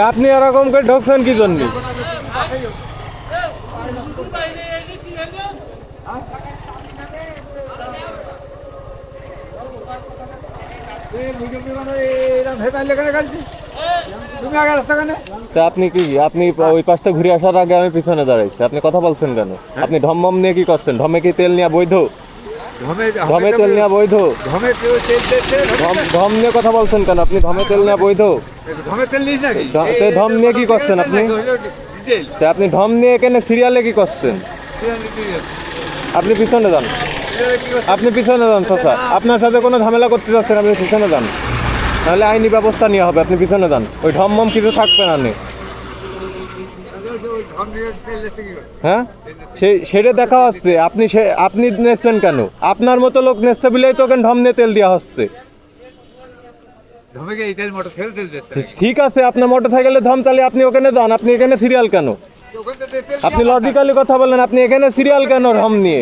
আপনি এরকম করে ঢুকছেন কি জন্য? আপনি কি ওই পাশটা ঘুরে আসার আগে আমি পিছনে দাঁড়াইছি, আপনি কথা বলছেন কেন? আপনি ঢমম নিয়ে কি করছেন? ঢমে কি তেল নেওয়া বৈধ? ঢমে তেল নেওয়া বৈধ? ঢম নিয়ে কথা বলছেন কেন? আপনি ঢমে তেল নেওয়া বৈধ? ঢম নিয়ে কি করছেন আপনি? আপনি ঢম নিয়ে এখানে সিরিয়ালে কি করছেন? আপনি পিছনে যান, আপনি পিছনে যান চাচা, আপনার সাথে কোনো ঝামেলা করতে যাচ্ছেন, আপনি পিছনে যান, নাহলে আইনি ব্যবস্থা নেওয়া হবে। আপনি পিছনে যান, ওই ঢমম কিছু থাকবে না। হ্যাঁ, সেটা দেখা হচ্ছে। আপনি নেচ্ছেন কেন? আপনার মতো লোক নেচতে বলেই তো ঢম নিয়ে তেল দেওয়া হচ্ছে। ঠিক আছে, আপনার মোটর সাইকেলে ধম, তাহলে আপনি ওখানে যান। আপনি এখানে সিরিয়াল কেন? আপনি লজিক্যালি কথা বলেন, আপনি এখানে সিরিয়াল কেন ঢম নিয়ে?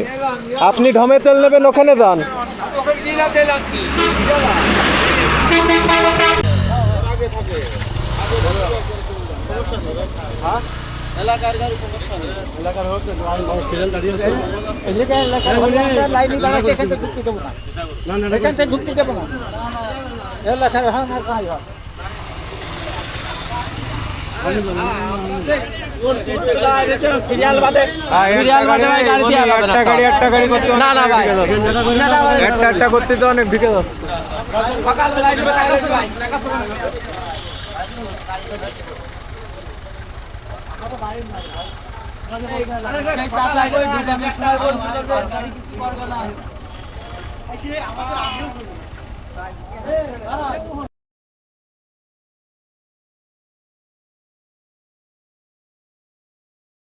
আপনি ঢমে তেল নেবেন, ওখানে যান। এলাকার গাড়ি সমস্যা নেই, এলাকার হচ্ছে সিরিয়াল দাঁড়িয়ে আছে, এলাকার লাইনে দাঁড়াচ্ছে, এখান থেকে ঢুকতে দেবো না, এখান থেকে ঢুকতে দেবো না, এলাকার হ্যাঁ না যাই হয়। একটা করতে তো অনেক ঢুকে যাচ্ছে।